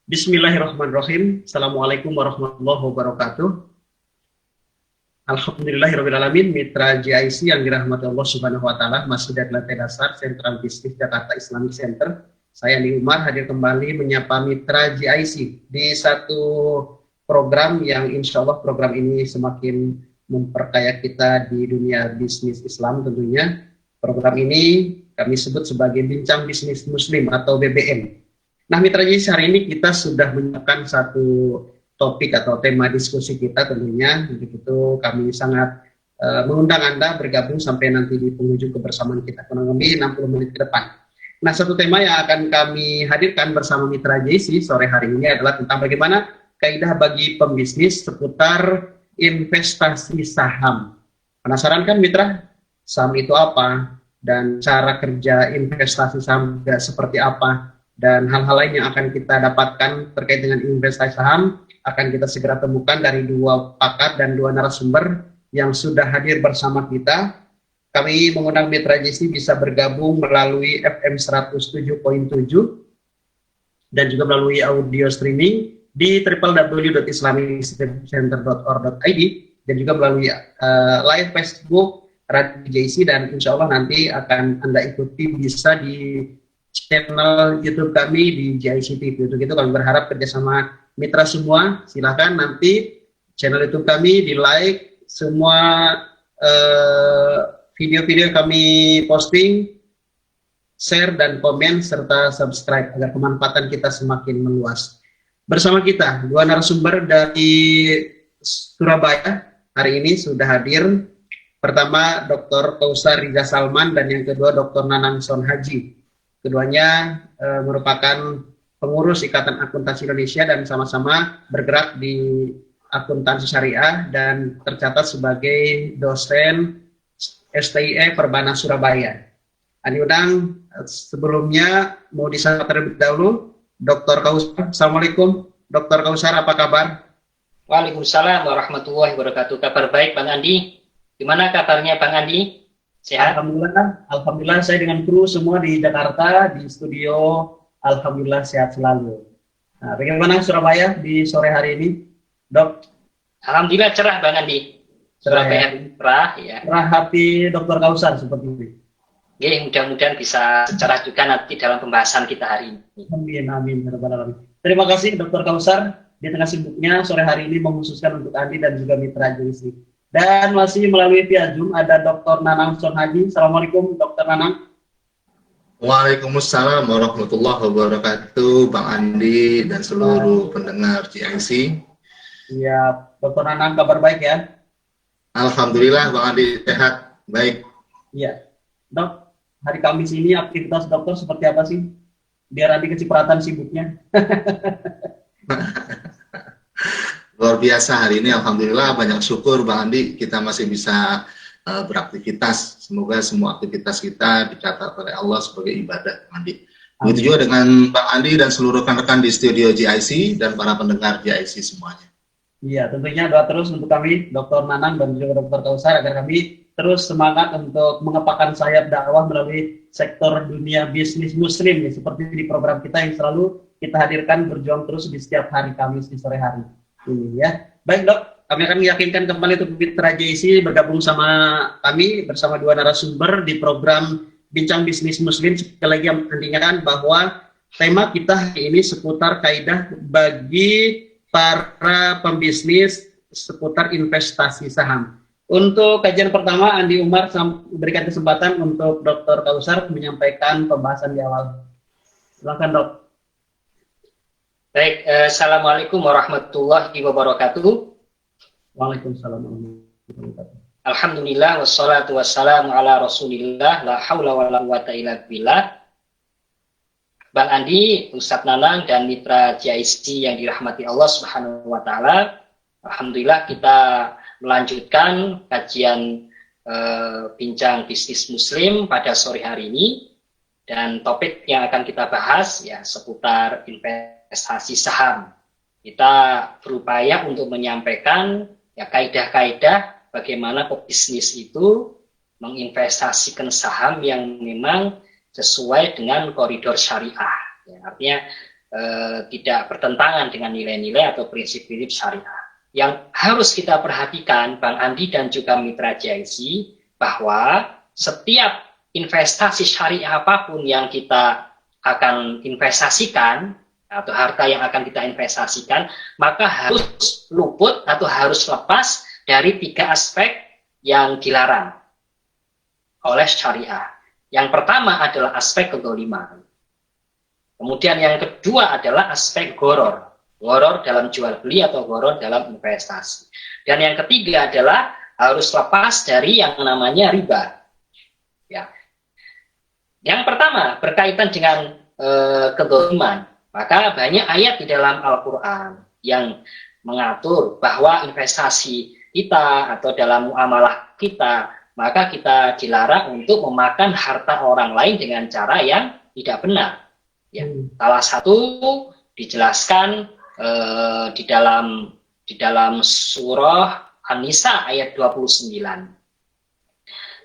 Bismillahirrahmanirrahim. Assalamualaikum warahmatullahi wabarakatuh. Alhamdulillahirrahmanirrahim. Mitra GIC yang dirahmati Allah Subhanahu wa Ta'ala, Masjid Lantai Dasar Sentral Bisnis Jakarta Islamic Center. Saya Andi Umar hadir kembali menyapa mitra GIC di satu program yang insya Allah program ini semakin memperkaya kita di dunia bisnis Islam tentunya. Program ini kami sebut sebagai Bincang Bisnis Muslim atau BBM. Nah, mitra GIC, hari ini kita sudah menyiapkan satu topik atau tema diskusi kita tentunya. Untuk itu kami sangat mengundang Anda bergabung sampai nanti di penghujung kebersamaan kita, kurang lebih 60 menit ke depan. Nah, satu tema yang akan kami hadirkan bersama mitra GIC sore hari ini adalah tentang bagaimana kaidah bagi pembisnis seputar investasi saham. Penasaran kan mitra? Saham itu apa? Dan cara kerja investasi saham seperti apa? Dan hal-hal lain yang akan kita dapatkan terkait dengan investasi saham akan kita segera temukan dari dua pakar dan dua narasumber yang sudah hadir bersama kita. Kami mengundang mitra GIC bisa bergabung melalui FM 107.7 dan juga melalui audio streaming di www.islamicenter.org.id dan juga melalui live Facebook Radio GIC, dan insya Allah nanti akan Anda ikuti bisa di channel YouTube kami di GIC TV. Untuk itu kami berharap kerjasama mitra semua, silahkan nanti channel YouTube kami di like, semua video-video kami posting, share dan komen serta subscribe agar kemanfaatan kita semakin meluas. Bersama kita dua narasumber dari Surabaya hari ini sudah hadir. Pertama Dr. Kausar Riza Salman dan yang kedua Dr. Nanang Son Haji. Keduanya merupakan pengurus Ikatan Akuntansi Indonesia dan sama-sama bergerak di akuntansi syariah dan tercatat sebagai dosen STIE Perbana Surabaya. Ani undang sebelumnya mau disapa terlebih dahulu Dr. Kausar. Assalamualaikum Dr. Kausar, apa kabar? Waalaikumsalam warahmatullahi wabarakatuh. Kabar baik Bang Andi. Gimana kabarnya Bang Andi? Sehat? Alhamdulillah saya dengan kru semua di Jakarta, di studio, alhamdulillah sehat selalu. Nah, bagaimana Surabaya di sore hari ini, Dok? Alhamdulillah cerah Bang Andi. Surabaya cerah ya. Cerah hati Dr. Kausar seperti ini. Oke, mudah-mudahan bisa cerah juga nanti dalam pembahasan kita hari ini. Amin. Terima kasih Dr. Kausar di tengah sibuknya sore hari ini mengkhususkan untuk Andi dan juga mitra GIC. Dan masih melalui via Zoom ada Dr. Nanang Son Haji. Assalamualaikum Dr. Nanang. Waalaikumsalam warahmatullahi wabarakatuh, Bang Andi dan seluruh pendengar GIC. Iya, Dr. Nanang kabar baik ya? Alhamdulillah Bang Andi sehat, baik. Iya, Dok, hari Kamis ini aktivitas dokter seperti apa sih? Biar Andi kecipratan sibuknya. Luar biasa hari ini, alhamdulillah, banyak syukur Bang Andi kita masih bisa beraktivitas. Semoga semua aktivitas kita dicatat oleh Allah sebagai ibadah, Bang Andi. Begitu juga dengan Bang Andi dan seluruh rekan-rekan di studio GIC dan para pendengar GIC semuanya. Iya, tentunya doa terus untuk kami, Dr. Nanang dan juga Dr. Kausar, agar kami terus semangat untuk mengepakkan sayap dakwah melalui sektor dunia bisnis muslim, ya, seperti di program kita yang selalu kita hadirkan berjuang terus di setiap hari Kamis di sore hari. Ini ya. Baik Dok, kami akan meyakinkan kembali untuk mitra GIC bergabung sama kami bersama dua narasumber di program Bincang Bisnis Muslim. Sekali lagi yang ingatkan bahwa tema kita hari ini seputar kaidah bagi para pembisnis seputar investasi saham. Untuk kajian pertama, Andi Umar berikan kesempatan untuk Dr. Kausar menyampaikan pembahasan di awal. Silakan Dok. Baik, Assalamualaikum warahmatullahi wabarakatuh. Waalaikumsalam warahmatullahi wabarakatuh. Alhamdulillah, wassalatu wassalamu ala rasulillah, la hawla wa la quwwata illa billah. Bang Andi, Ustadz Nanang, dan mitra GIC yang dirahmati Allah Subhanahu wa Ta'ala. Alhamdulillah kita melanjutkan kajian Bincang Bisnis Muslim pada sore hari ini. Dan topik yang akan kita bahas ya seputar investasi saham. Kita berupaya untuk menyampaikan ya kaidah-kaidah bagaimana pebisnis itu menginvestasikan saham yang memang sesuai dengan koridor syariah. Ya, artinya tidak bertentangan dengan nilai-nilai atau prinsip-prinsip syariah. Yang harus kita perhatikan, Bang Andi dan juga mitra JIC, bahwa setiap investasi syariah apapun yang kita akan investasikan, atau harta yang akan kita investasikan, maka harus luput atau harus lepas dari 3 aspek yang dilarang oleh syariah. Yang pertama adalah aspek kezaliman. Kemudian yang kedua adalah aspek goror. Goror dalam jual beli atau goror dalam investasi. Dan yang ketiga adalah harus lepas dari yang namanya riba. Ya. Yang pertama berkaitan dengan kezaliman. Maka banyak ayat di dalam Al-Quran yang mengatur bahwa investasi kita atau dalam muamalah kita, maka kita dilarang untuk memakan harta orang lain dengan cara yang tidak benar. Ya. Salah satu dijelaskan di dalam surah An-Nisa ayat 29.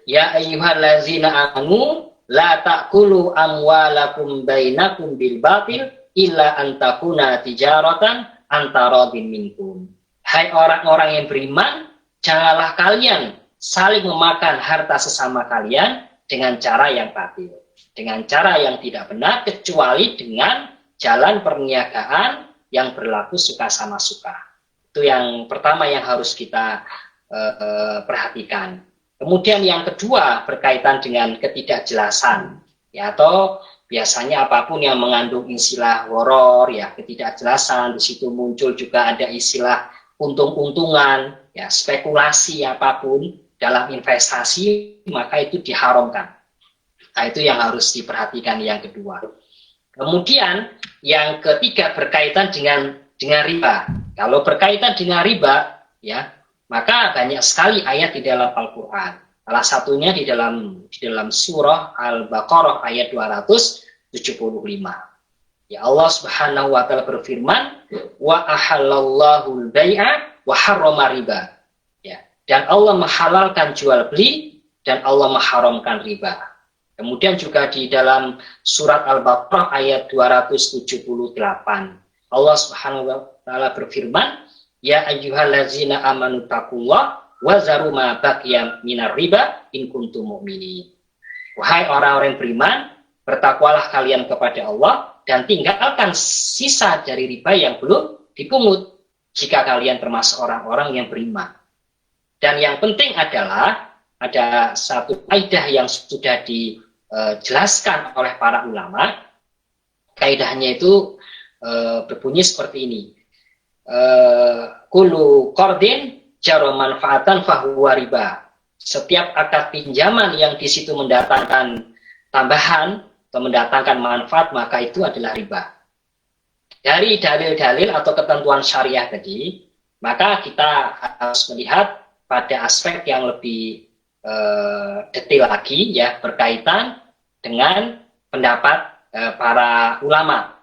Ya ayyuhallazina amanu la ta'kulu amwalakum bainakum bil batil illa antakuna tijaratan antaradin minkum. Hai orang-orang yang beriman, janganlah kalian saling memakan harta sesama kalian dengan cara yang batil, dengan cara yang tidak benar, kecuali dengan jalan perniagaan yang berlaku suka sama suka. Itu yang pertama yang harus kita perhatikan. Kemudian yang kedua berkaitan dengan ketidakjelasan, ya, atau biasanya apapun yang mengandung istilah horor, ya, ketidakjelasan, di situ muncul juga ada istilah untung-untungan, ya, spekulasi apapun dalam investasi, maka itu diharamkan. Nah, itu yang harus diperhatikan yang kedua. Kemudian yang ketiga berkaitan dengan riba. Kalau berkaitan dengan riba, ya, maka banyak sekali ayat di dalam Al-Quran. Salah satunya di dalam surah Al-Baqarah ayat 275. Ya, Allah Subhanahu wa taala berfirman, wa ahallallahu al-bai'a wa harrama riba. Ya, dan Allah menghalalkan jual beli dan Allah mengharamkan riba. Kemudian juga di dalam surat Al-Baqarah ayat 278. Allah Subhanahu wa taala berfirman, ya ayyuhallazina amanu taqullah wa zaru ma baqiya minar riba in kuntum mu'minin. Wahai orang-orang beriman, bertakwalah kalian kepada Allah dan tinggalkan sisa dari riba yang belum dipungut jika kalian termasuk orang-orang yang beriman. Dan yang penting adalah ada satu kaidah yang sudah dijelaskan oleh para ulama. Kaidahnya itu berbunyi seperti ini. Kullu qardin jaro manfaatan fahuwa riba. Setiap akad pinjaman yang di situ mendatangkan tambahan atau mendatangkan manfaat, maka itu adalah riba. Dari dalil-dalil atau ketentuan syariah tadi, maka kita harus melihat pada aspek yang lebih detail lagi, ya, berkaitan dengan pendapat para ulama.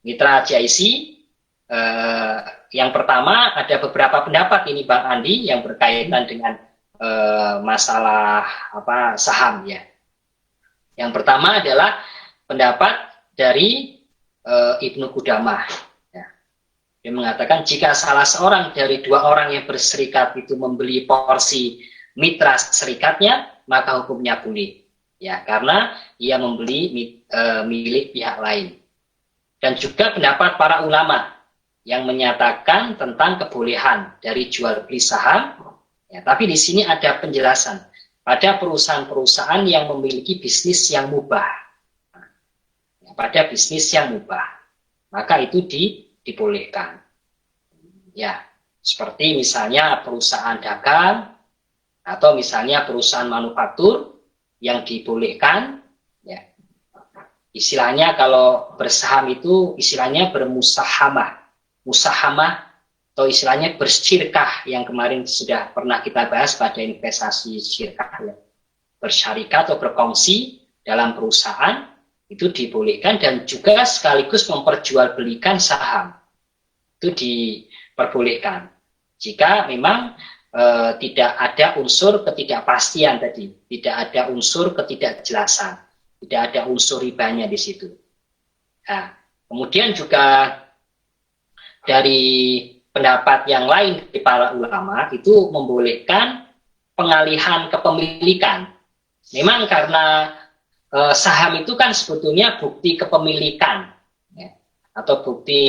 Mitra JIC, yang pertama ada beberapa pendapat ini Bang Andi yang berkaitan dengan masalah saham, ya. Yang pertama adalah pendapat dari Ibnu Qudamah, ya. Dia mengatakan jika salah seorang dari dua orang yang berserikat itu membeli porsi mitra serikatnya, maka hukumnya boleh, ya, karena ia membeli milik pihak lain. Dan juga pendapat para ulama yang menyatakan tentang kebolehan dari jual beli saham, ya, tapi di sini ada penjelasan pada perusahaan-perusahaan yang memiliki bisnis yang mubah, ya, pada bisnis yang mubah, maka itu dibolehkan, ya, seperti misalnya perusahaan dagang atau misalnya perusahaan manufaktur yang dibolehkan, ya, istilahnya kalau bersaham itu istilahnya bermusahamah, atau istilahnya bersyirkah yang kemarin sudah pernah kita bahas pada investasi syirkah, ya. Bersyarikat atau berkongsi dalam perusahaan itu dibolehkan, dan juga sekaligus memperjualbelikan saham itu diperbolehkan jika memang tidak ada unsur ketidakpastian tadi, tidak ada unsur ketidakjelasan, tidak ada unsur ribanya di situ. Nah, Kemudian juga dari pendapat yang lain dari para ulama itu membolehkan pengalihan kepemilikan. Memang karena saham itu kan sebetulnya bukti kepemilikan, ya, atau bukti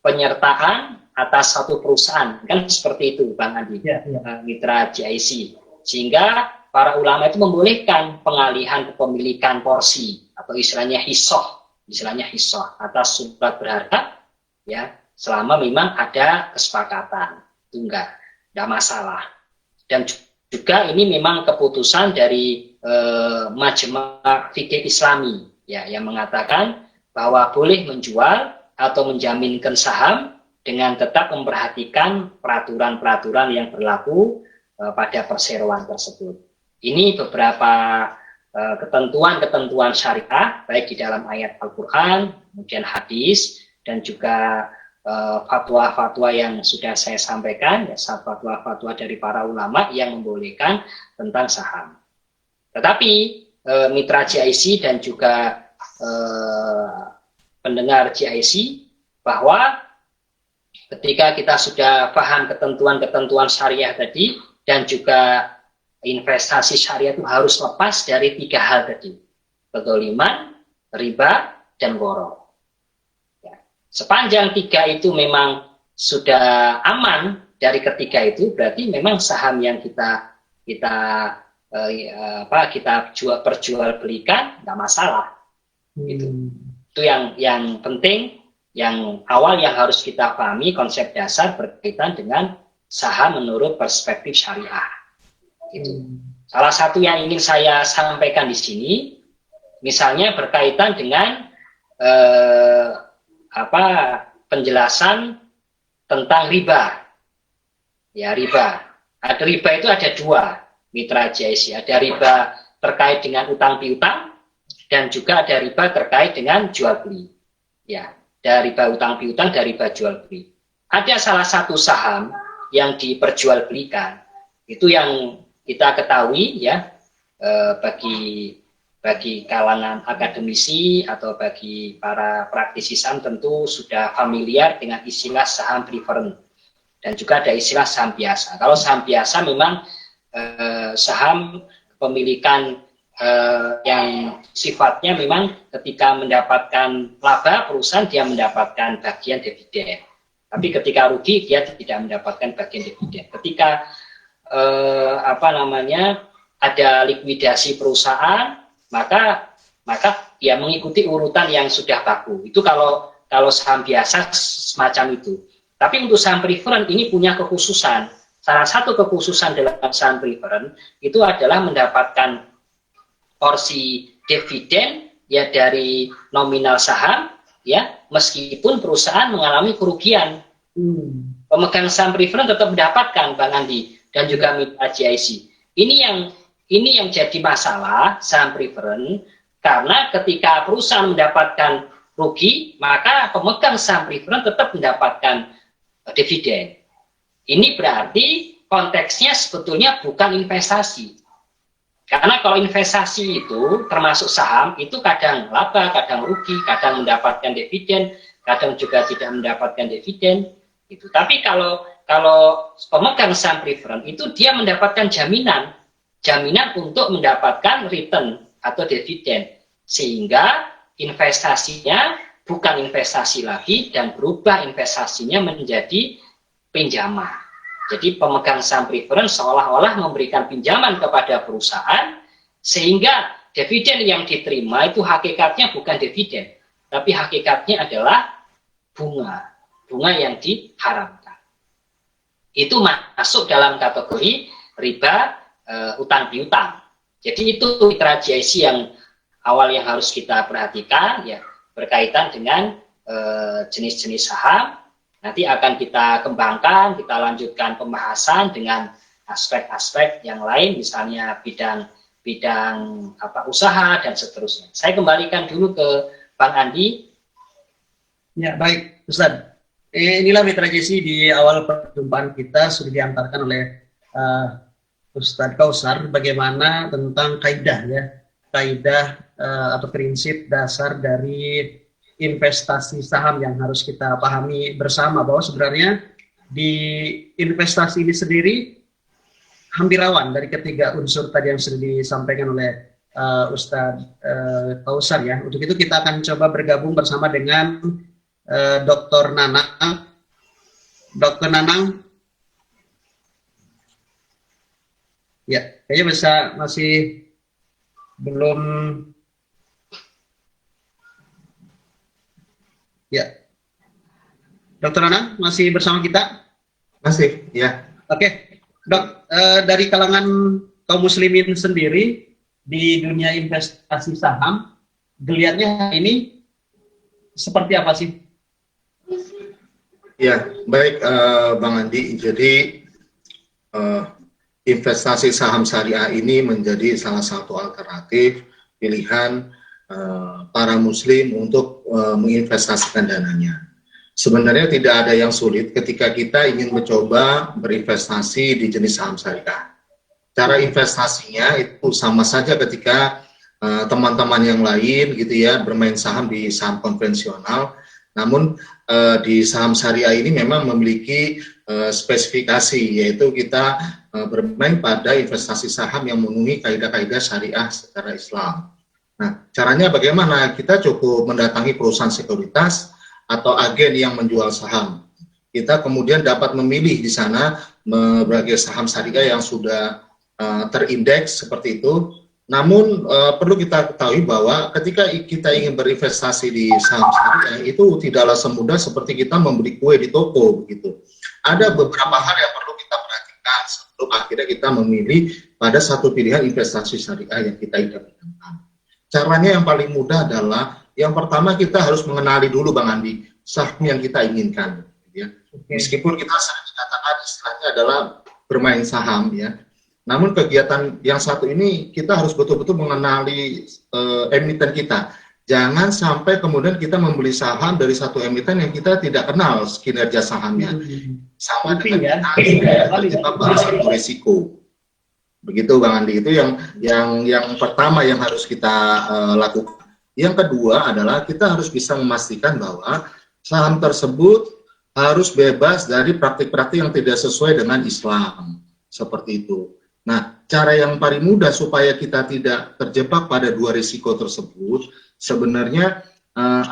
penyertaan atas satu perusahaan, kan seperti itu Bang Andi, ya. Mitra GIC. Sehingga para ulama itu membolehkan pengalihan kepemilikan porsi atau istilahnya hisoh atas surat berharga, ya, selama memang ada kesepakatan, itu enggak masalah. Dan juga ini memang keputusan dari Majma' Fikih Islami, ya, yang mengatakan bahwa boleh menjual atau menjaminkan saham dengan tetap memperhatikan peraturan-peraturan yang berlaku pada perseroan tersebut. Ini beberapa ketentuan-ketentuan syariah, baik di dalam ayat Al-Quran, kemudian hadis, dan juga fatwa-fatwa yang sudah saya sampaikan, ya, fatwa-fatwa dari para ulama yang membolehkan tentang saham. Tetapi mitra GIC dan juga pendengar GIC, bahwa ketika kita sudah paham ketentuan-ketentuan syariah tadi, dan juga investasi syariah itu harus lepas dari 3 hal tadi: kedzaliman, riba, dan gharar. Ya. Sepanjang 3 itu memang sudah aman dari ketiga itu, berarti memang saham yang kita perjualbelikan nggak masalah. Itu yang penting, yang awal yang harus kita pahami, konsep dasar berkaitan dengan saham menurut perspektif syariah. Gitu. Salah satu yang ingin saya sampaikan di sini, misalnya berkaitan dengan penjelasan tentang riba. Ya, riba. Ada riba itu ada 2, mitra GIC. Ada riba terkait dengan utang piutang, dan juga ada riba terkait dengan jual beli. Ya, ada riba utang piutang, ada riba jual beli. Ada salah satu saham yang diperjualbelikan, itu yang kita ketahui, ya, bagi kalangan akademisi atau bagi para praktisi saham tentu sudah familiar dengan istilah saham preferred, dan juga ada istilah saham biasa. Kalau saham biasa memang saham kepemilikan yang sifatnya memang ketika mendapatkan laba perusahaan dia mendapatkan bagian dividen. Tapi ketika rugi dia tidak mendapatkan bagian dividen. Ketika ada likuidasi perusahaan, maka dia mengikuti urutan yang sudah baku. Itu kalau saham biasa semacam itu. Tapi untuk saham preferred ini punya kekhususan. Salah satu kekhususan dalam saham preferred itu adalah mendapatkan porsi dividen, ya, dari nominal saham, ya, meskipun perusahaan mengalami kerugian. Pemegang saham preferred tetap mendapatkan, Bang Andi dan juga mitra GIC. Ini yang jadi masalah saham preferred, karena ketika perusahaan mendapatkan rugi, maka pemegang saham preferred tetap mendapatkan dividen. Ini berarti konteksnya sebetulnya bukan investasi. Karena kalau investasi itu termasuk saham, itu kadang laba, kadang rugi, kadang mendapatkan dividen, kadang juga tidak mendapatkan dividen. Gitu. Tapi kalau pemegang saham preferred itu dia mendapatkan jaminan untuk mendapatkan return atau dividen, sehingga investasinya bukan investasi lagi dan berubah investasinya menjadi pinjaman. Jadi pemegang saham preferred seolah-olah memberikan pinjaman kepada perusahaan, sehingga dividen yang diterima itu hakikatnya bukan dividen, tapi hakikatnya adalah bunga yang diharamkan. Itu masuk dalam kategori riba utang piutang. Jadi itu mitra GIC yang awal yang harus kita perhatikan, ya, berkaitan dengan jenis-jenis saham. Nanti akan kita kembangkan, kita lanjutkan pembahasan dengan aspek-aspek yang lain, misalnya bidang usaha dan seterusnya. Saya kembalikan dulu ke Bang Andi. Ya, baik, Ustaz. Inilah mitra GIC di awal perjumpaan kita sudah diantarkan oleh Ustadz Kausar bagaimana tentang kaidah, ya, kaidah atau prinsip dasar dari investasi saham yang harus kita pahami bersama, bahwa sebenarnya di investasi ini sendiri hampir rawan dari ketiga unsur tadi yang sudah disampaikan oleh Ustadz Kausar ya. Untuk itu kita akan coba bergabung bersama dengan Dr. Nanang. Dr. Nanang, ya, kayaknya masih belum. Ya, Dr. Nanang masih bersama kita? Masih, ya. Oke, Dok, dari kalangan kaum muslimin sendiri di dunia investasi saham, geliatnya ini seperti apa sih? Ya, baik Bang Andi. Jadi investasi saham syariah ini menjadi salah satu alternatif pilihan para muslim untuk menginvestasikan dananya. Sebenarnya tidak ada yang sulit ketika kita ingin mencoba berinvestasi di jenis saham syariah. Cara investasinya itu sama saja ketika teman-teman yang lain gitu ya bermain saham di saham konvensional. Namun di saham syariah ini memang memiliki spesifikasi, yaitu kita bermain pada investasi saham yang memenuhi kaidah-kaidah syariah secara Islam. Nah, caranya bagaimana? Kita cukup mendatangi perusahaan sekuritas atau agen yang menjual saham. Kita kemudian dapat memilih di sana berbagai saham syariah yang sudah terindeks seperti itu. Namun perlu kita ketahui bahwa ketika kita ingin berinvestasi di saham syariah itu tidaklah semudah seperti kita membeli kue di toko begitu. Ada beberapa hal yang perlu kita perhatikan sebelum akhirnya kita memilih pada satu pilihan investasi syariah yang kita idam-idamkan. Caranya yang paling mudah adalah yang pertama kita harus mengenali dulu Bang Andi saham yang kita inginkan. Ya. Meskipun kita sering dikatakan istilahnya adalah bermain saham ya. Namun kegiatan yang satu ini kita harus betul-betul mengenali emiten kita. Jangan sampai kemudian kita membeli saham dari satu emiten yang kita tidak kenal kinerja sahamnya. Sama dengan kita terjebak pada satu risiko. Begitu Bang Andi, itu yang pertama yang harus kita lakukan. Yang kedua adalah kita harus bisa memastikan bahwa saham tersebut harus bebas dari praktik-praktik yang tidak sesuai dengan Islam. Seperti itu. Nah, cara yang paling mudah supaya kita tidak terjebak pada dua risiko tersebut, sebenarnya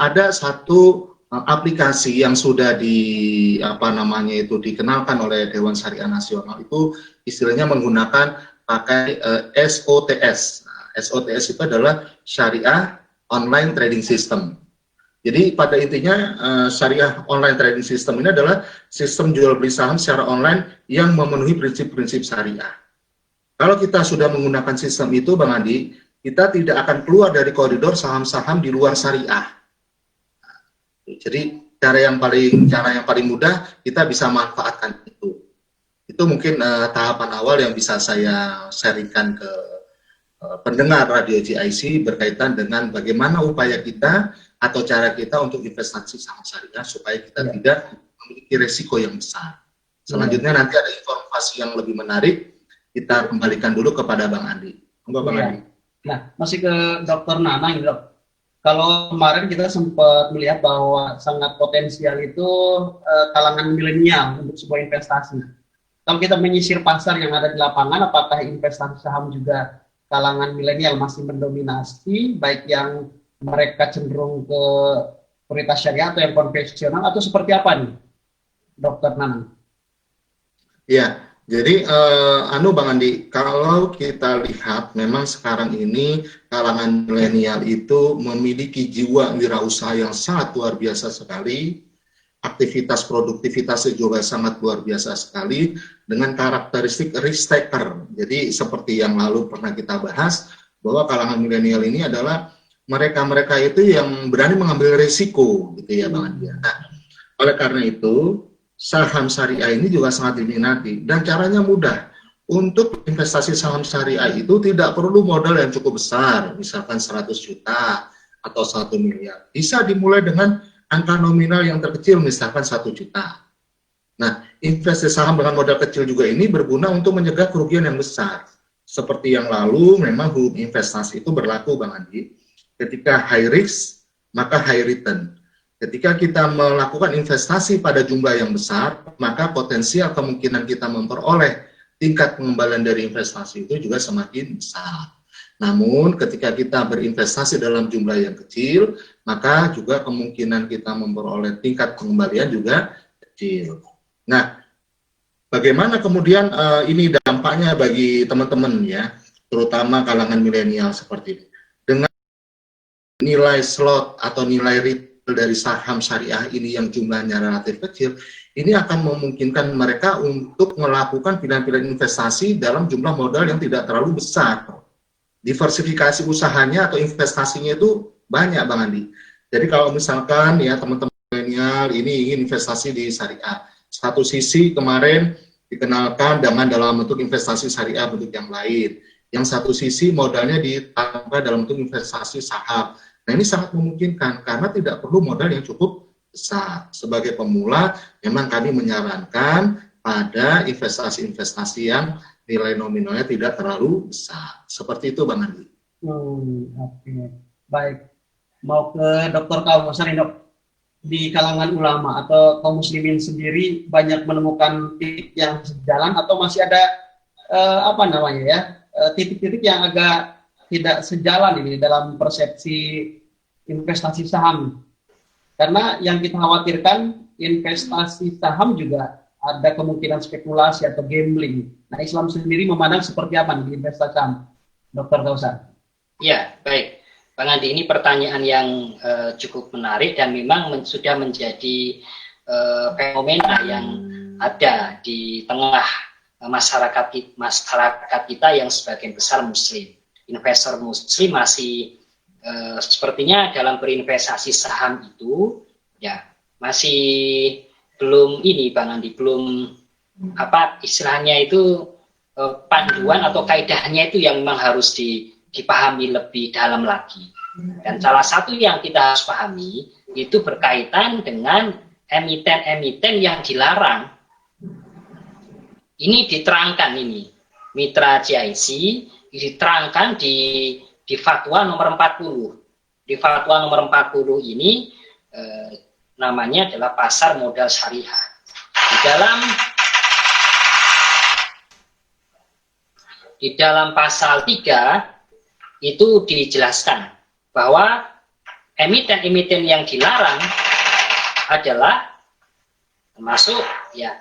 ada satu aplikasi yang sudah dikenalkan oleh Dewan Syariah Nasional, itu istilahnya menggunakan pakai SOTS. Nah, SOTS itu adalah Syariah Online Trading System. Jadi pada intinya Syariah Online Trading System ini adalah sistem jual beli saham secara online yang memenuhi prinsip-prinsip syariah. Kalau kita sudah menggunakan sistem itu, Bang Andi, kita tidak akan keluar dari koridor saham-saham di luar syariah. Jadi cara yang paling mudah kita bisa manfaatkan itu. Itu mungkin tahapan awal yang bisa saya sharingkan ke pendengar radio GIC berkaitan dengan bagaimana upaya kita atau cara kita untuk investasi saham syariah supaya kita tidak memiliki resiko yang besar. Selanjutnya nanti ada informasi yang lebih menarik. Kita kembalikan dulu kepada Bang Andi. Bang Andi. Nah, masih ke Dr. Nanang, Dok. Kalau kemarin kita sempat melihat bahwa sangat potensial itu kalangan milenial untuk sebuah investasi. Kalau kita menyisir pasar yang ada di lapangan, apakah investasi saham juga kalangan milenial masih mendominasi, baik yang mereka cenderung ke prioritas syariah atau yang konvensional, atau seperti apa nih, Dr. Nanang? Ya. Jadi, Bang Andi, kalau kita lihat memang sekarang ini kalangan milenial itu memiliki jiwa wirausaha yang sangat luar biasa sekali, aktivitas produktivitasnya juga sangat luar biasa sekali, dengan karakteristik risk taker. Jadi, seperti yang lalu pernah kita bahas, bahwa kalangan milenial ini adalah mereka-mereka itu yang berani mengambil risiko, gitu ya Bang Andi. Nah, oleh karena itu, saham syariah ini juga sangat diminati dan caranya mudah. Untuk investasi saham syariah itu tidak perlu modal yang cukup besar, misalkan 100 juta atau 1 miliar. Bisa dimulai dengan angka nominal yang terkecil, misalkan 1 juta. Nah, investasi saham dengan modal kecil juga ini berguna untuk mencegah kerugian yang besar. Seperti yang lalu, memang hukum investasi itu berlaku Bang Andi. Ketika high risk, maka high return. Ketika kita melakukan investasi pada jumlah yang besar, maka potensial kemungkinan kita memperoleh tingkat pengembalian dari investasi itu juga semakin besar. Namun ketika kita berinvestasi dalam jumlah yang kecil, maka juga kemungkinan kita memperoleh tingkat pengembalian juga kecil. Nah, bagaimana kemudian ini dampaknya bagi teman-teman ya, terutama kalangan milenial seperti ini. Dengan nilai slot atau nilai retail dari saham syariah ini yang jumlahnya relatif kecil, ini akan memungkinkan mereka untuk melakukan pilihan-pilihan investasi dalam jumlah modal yang tidak terlalu besar. Diversifikasi usahanya atau investasinya itu banyak, Bang Andi. Jadi kalau misalkan ya teman-teman milenial ini ingin investasi di syariah, satu sisi kemarin dikenalkan dengan dalam bentuk investasi syariah bentuk yang lain. Yang satu sisi modalnya ditambah dalam bentuk investasi saham. Nah ini sangat memungkinkan karena tidak perlu modal yang cukup besar. Sebagai pemula, memang kami menyarankan pada investasi-investasi yang nilai nominalnya tidak terlalu besar. Seperti itu, Bang Andi. Oke. Baik. Mau ke Dr. Kausar, Dok. Di kalangan ulama atau kaum muslimin sendiri banyak menemukan titik yang sejalan atau masih ada titik-titik yang agak tidak sejalan ini dalam persepsi investasi saham. Karena yang kita khawatirkan investasi saham juga ada kemungkinan spekulasi atau gambling. Nah, Islam sendiri memandang seperti apa nih investasi saham, Dr. Kausar? Ya, baik. Bang Andi, ini pertanyaan yang cukup menarik dan memang sudah menjadi fenomena yang ada di tengah masyarakat kita yang sebagian besar muslim. Investor muslim masih sepertinya dalam berinvestasi saham itu ya masih belum ini Bang Andi, belum apa istilahnya itu panduan atau kaidahnya itu yang memang harus dipahami lebih dalam lagi. Dan salah satu yang kita harus pahami itu berkaitan dengan emiten-emiten yang dilarang. Ini diterangkan ini Mitra GIC diterangkan di fatwa nomor 40. Di fatwa nomor 40 ini namanya adalah pasar modal syariah. Di dalam pasal 3 itu dijelaskan bahwa emiten-emiten yang dilarang adalah termasuk ya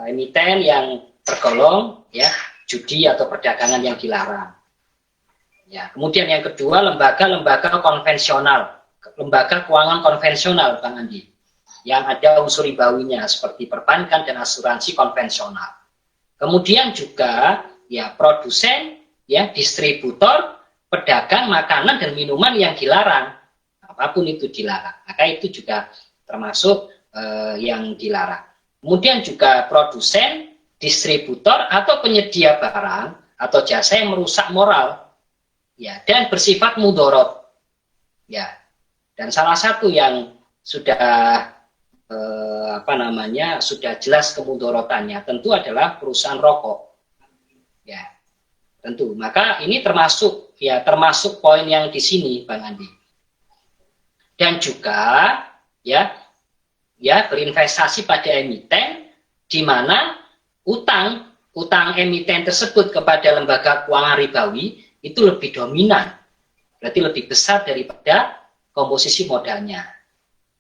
emiten yang tergolong ya judi atau perdagangan yang dilarang. Ya, kemudian yang kedua lembaga-lembaga konvensional, lembaga keuangan konvensional, Bang Andi, yang ada unsur ribawinya seperti perbankan dan asuransi konvensional. Kemudian juga ya produsen, ya distributor, pedagang makanan dan minuman yang dilarang, apapun itu dilarang. Maka itu juga termasuk yang dilarang. Kemudian juga produsen, distributor atau penyedia barang atau jasa yang merusak moral, ya dan bersifat mudorot, ya. Dan salah satu yang sudah sudah jelas kemudorotannya tentu adalah perusahaan rokok, ya tentu. Maka ini termasuk poin yang di sini, Bang Andi. Dan juga ya berinvestasi pada emiten di mana utang emiten tersebut kepada lembaga keuangan ribawi itu lebih dominan, berarti lebih besar daripada komposisi modalnya.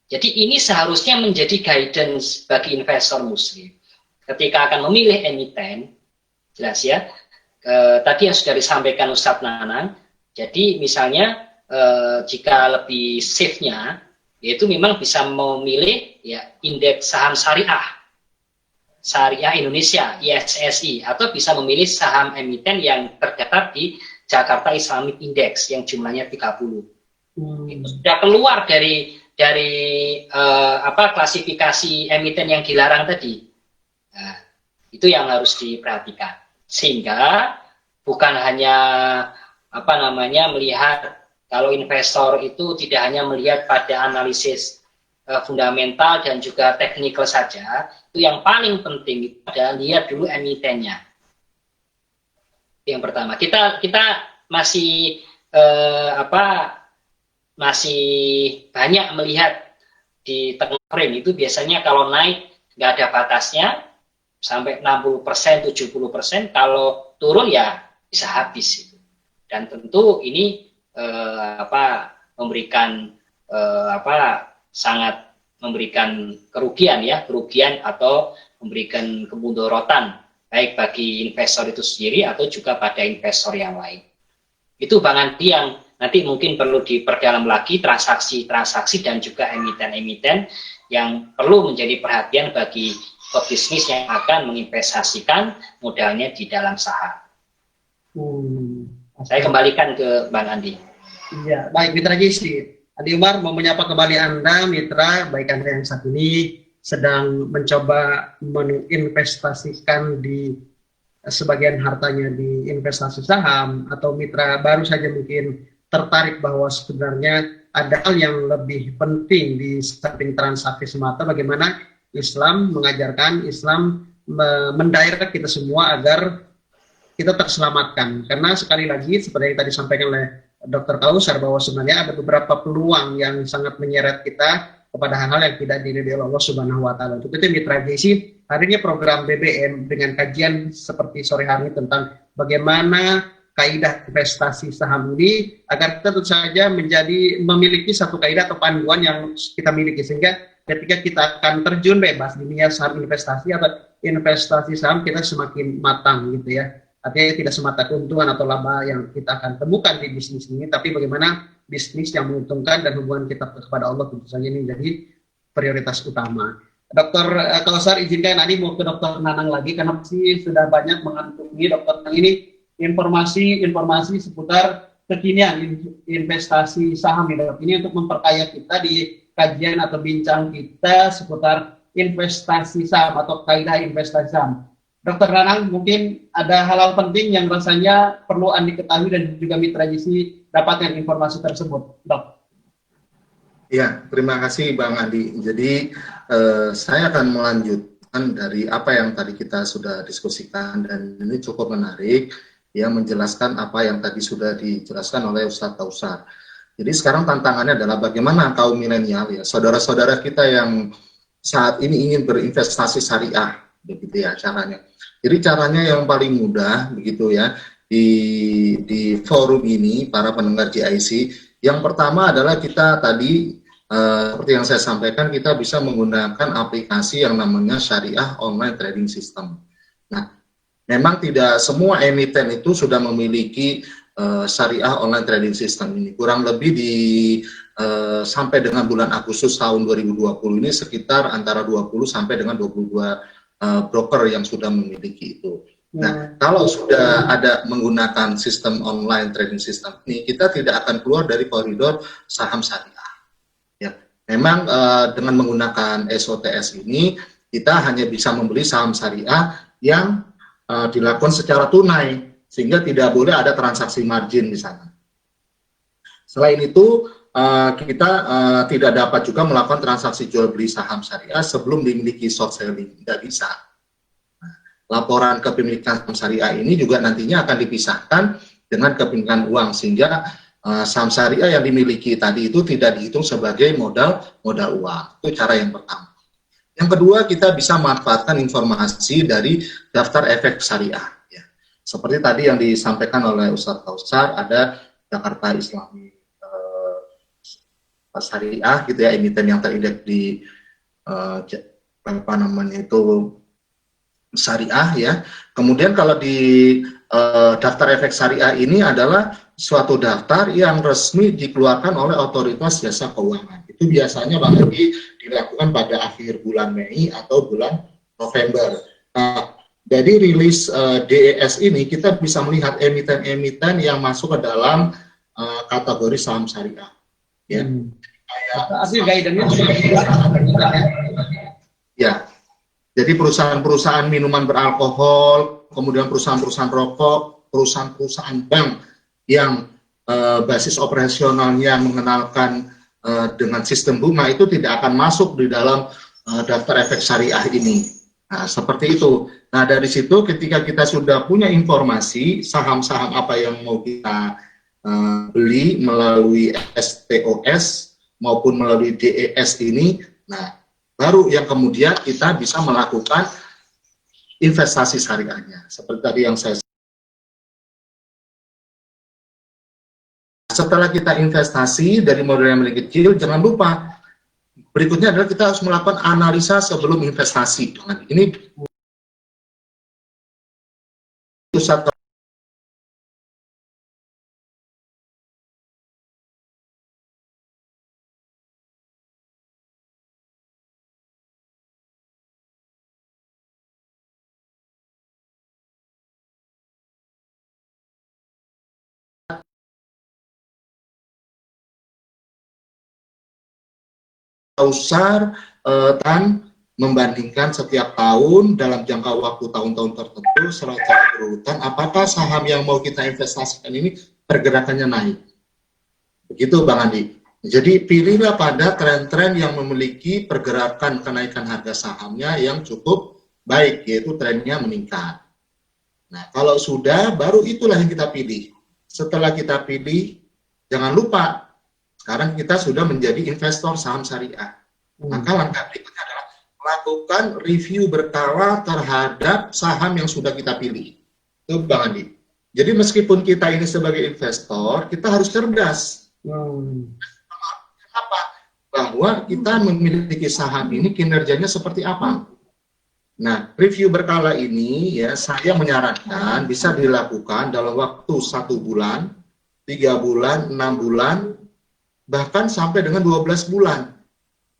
Jadi ini seharusnya menjadi guidance bagi investor muslim ketika akan memilih emiten. Jelas ya, tadi yang sudah disampaikan Ustadz Nanang. Jadi misalnya jika lebih safe-nya, yaitu memang bisa memilih ya indeks saham syariah Indonesia ISSI, atau bisa memilih saham emiten yang terdaftar di Jakarta Islamic Index yang jumlahnya 30. Itu sudah keluar dari klasifikasi emiten yang dilarang tadi. Nah, itu yang harus diperhatikan. Sehingga bukan hanya melihat, kalau investor itu tidak hanya melihat pada analisis fundamental dan juga teknikal saja, itu yang paling penting itu adalah lihat dulu emitennya. Yang pertama, kita masih masih banyak melihat di tengah frame itu biasanya kalau naik nggak ada batasnya sampai 60%, 70%, kalau turun ya bisa habis. Dan tentu ini memberikan sangat memberikan kerugian atau memberikan kemudorotan baik bagi investor itu sendiri atau juga pada investor yang lain. Itu Bang Andi yang nanti mungkin perlu diperdalam lagi, transaksi-transaksi dan juga emiten-emiten yang perlu menjadi perhatian bagi pebisnis yang akan menginvestasikan modalnya di dalam saham. Saya kembalikan ke Bang Andi. Iya, baik Mitra JC. Andi Umar mau menyapa kembali Anda, Mitra, baik Anda yang saat ini sedang mencoba menginvestasikan di sebagian hartanya di investasi saham, atau Mitra baru saja mungkin tertarik bahwa sebenarnya ada hal yang lebih penting di samping transaksi semata, bagaimana Islam mengajarkan, Islam mendirect kita semua agar kita terselamatkan. Karena sekali lagi seperti yang tadi disampaikan oleh Dr. Kausar bahwa sebenarnya ada beberapa peluang yang sangat menyeret kita kepada hal-hal yang tidak diridhoi Allah Subhanahu wa taala. Untuk itu Mitra JC, hari ini program BBM dengan kajian seperti sore hari tentang bagaimana kaidah investasi saham ini agar kita tentu saja memiliki satu kaidah atau panduan yang kita miliki, sehingga ketika kita akan terjun bebas di dunia saham investasi atau investasi saham kita semakin matang gitu ya. Artinya tidak semata keuntungan atau laba yang kita akan temukan di bisnis ini, tapi bagaimana bisnis yang menguntungkan dan hubungan kita kepada Allah tentu saja ini menjadi prioritas utama. Dr. Kausar, izinkan nanti mau ke Dr. Nanang lagi karena pasti sudah banyak mengantungi Dr. Nanang ini informasi seputar kekinian investasi saham ini untuk memperkaya kita di kajian atau bincang kita seputar investasi saham atau kaidah investasi saham. Dr. Nanang, mungkin ada hal-hal penting yang rasanya perlu Andi ketahui dan juga Mitra JC dapatkan informasi tersebut, Dok. Ya, terima kasih Bang Andi. Jadi saya akan melanjutkan dari apa yang tadi kita sudah diskusikan, dan ini cukup menarik ya, menjelaskan apa yang tadi sudah dijelaskan oleh Ustadz Kausar. Jadi sekarang tantangannya adalah bagaimana kaum milenial ya, saudara-saudara kita yang saat ini ingin berinvestasi syariah, begitu ya caranya. Jadi caranya yang paling mudah begitu ya di forum ini para pendengar GIC, yang pertama adalah kita tadi seperti yang saya sampaikan, kita bisa menggunakan aplikasi yang namanya Syariah Online Trading System. Nah, memang tidak semua emiten itu sudah memiliki Syariah Online Trading System ini. Kurang lebih sampai dengan bulan Agustus tahun 2020 ini sekitar antara 20 sampai dengan 22 broker yang sudah memiliki itu. Nah, kalau sudah ada menggunakan sistem online trading system ini, kita tidak akan keluar dari koridor saham syariah. Ya, memang dengan menggunakan SOTS ini, kita hanya bisa membeli saham syariah yang dilakukan secara tunai, sehingga tidak boleh ada transaksi margin di sana. Selain itu, kita tidak dapat juga melakukan transaksi jual beli saham syariah sebelum dimiliki short selling, tidak bisa. Nah, laporan kepemilikan saham syariah ini juga nantinya akan dipisahkan dengan kepemilikan uang, sehingga saham syariah yang dimiliki tadi itu tidak dihitung sebagai modal uang. Itu cara yang pertama. Yang kedua, kita bisa manfaatkan informasi dari daftar efek syariah. Ya. Seperti tadi yang disampaikan oleh Ustadz Kausar, ada Jakarta Islami Syariah gitu ya, emiten yang terindeks di syariah ya. Kemudian kalau di daftar efek syariah ini adalah suatu daftar yang resmi dikeluarkan oleh otoritas jasa keuangan. Itu biasanya Bang Edi dilakukan pada akhir bulan Mei atau bulan November. Jadi rilis DES ini kita bisa melihat emiten-emiten yang masuk ke dalam kategori saham syariah. Ya. Ya. Jadi perusahaan-perusahaan minuman beralkohol, kemudian perusahaan-perusahaan rokok, perusahaan-perusahaan bank yang basis operasionalnya mengenalkan dengan sistem bunga itu tidak akan masuk di dalam daftar efek syariah ini. Nah, seperti itu. Nah, dari situ ketika kita sudah punya informasi saham-saham apa yang mau kita beli melalui STOS maupun melalui DES ini, Nah, baru yang kemudian kita bisa melakukan investasi syariahnya. Seperti tadi yang saya setelah kita investasi dari modal yang lebih kecil, jangan lupa berikutnya adalah kita harus melakukan analisa sebelum investasi. Ini pusat besar dan membandingkan setiap tahun dalam jangka waktu tahun-tahun tertentu secara berurutan apakah saham yang mau kita investasikan ini pergerakannya naik. Begitu Bang Andi. Jadi pilihlah pada tren-tren yang memiliki pergerakan kenaikan harga sahamnya yang cukup baik, yaitu trennya meningkat. Nah, kalau sudah, baru itulah yang kita pilih. Setelah kita pilih, jangan lupa, sekarang kita sudah menjadi investor saham syariah. Maka langkah berikutnya adalah melakukan review berkala terhadap saham yang sudah kita pilih. Itu Bang Andi. Jadi meskipun kita ini sebagai investor, kita harus cerdas. Kenapa? Bahwa kita memiliki saham ini kinerjanya seperti apa. Nah, review berkala ini ya saya menyarankan bisa dilakukan dalam waktu 1 bulan, 3 bulan, 6 bulan, bahkan sampai dengan 12 bulan.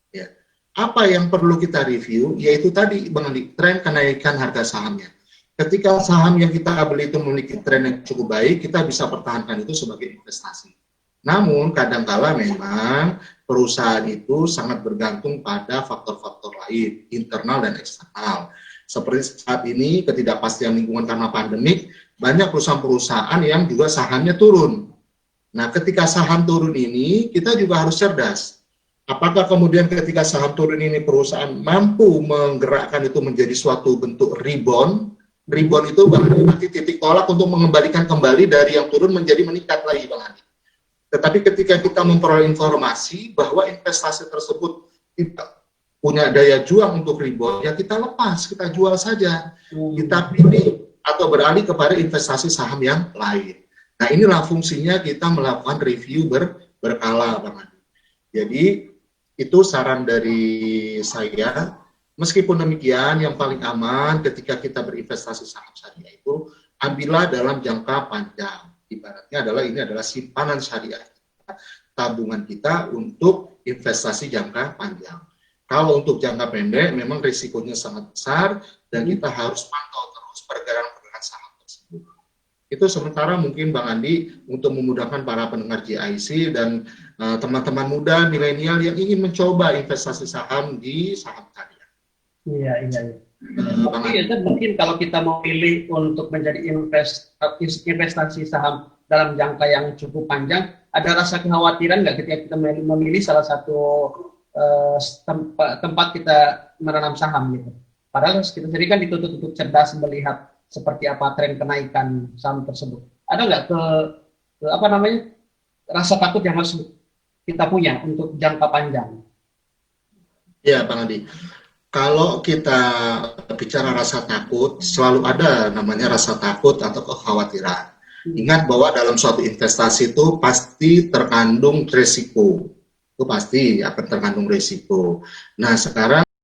Ya. Apa yang perlu kita review? Yaitu tadi Bang Andi, tren kenaikan harga sahamnya. Ketika saham yang kita beli itu memiliki tren yang cukup baik, kita bisa pertahankan itu sebagai investasi. Namun kadangkala memang perusahaan itu sangat bergantung pada faktor-faktor lain, internal dan eksternal. Seperti saat ini ketidakpastian lingkungan karena pandemik, banyak perusahaan-perusahaan yang juga sahamnya turun. Nah, ketika saham turun ini, kita juga harus cerdas. Apakah kemudian ketika saham turun ini perusahaan mampu menggerakkan itu menjadi suatu bentuk rebound? Rebound itu berarti titik tolak untuk mengembalikan kembali dari yang turun menjadi meningkat lagi, Bang Andi. Tetapi ketika kita memperoleh informasi bahwa investasi tersebut tidak punya daya juang untuk rebound, ya kita lepas, kita jual saja. Kita pilih atau beralih kepada investasi saham yang lain. Nah, inilah fungsinya kita melakukan review berkala, Bang Andi. Jadi, itu saran dari saya. Meskipun demikian, yang paling aman ketika kita berinvestasi saham syariah itu, ambillah dalam jangka panjang. Ibaratnya ini adalah simpanan syariah, tabungan kita untuk investasi jangka panjang. Kalau untuk jangka pendek, memang risikonya sangat besar, dan kita harus pantau terus pergerakan saham tersebut. Itu sementara mungkin Bang Andi, untuk memudahkan para pendengar GIC dan teman-teman muda, milenial yang ingin mencoba investasi saham di saham syariah. Iya. Mungkin kalau kita mau pilih untuk menjadi investasi saham dalam jangka yang cukup panjang, ada rasa kekhawatiran nggak ketika kita memilih salah satu tempat kita menanam saham gitu. Padahal kita sendiri kan dituntut untuk cerdas melihat seperti apa tren kenaikan saham tersebut. Ada nggak rasa takut yang harus kita punya untuk jangka panjang? Ya, Bang Andi. Kalau kita bicara rasa takut, selalu ada namanya rasa takut atau kekhawatiran. Ingat bahwa dalam suatu investasi itu pasti terkandung risiko. Itu pasti akan terkandung risiko. Nah, sekarang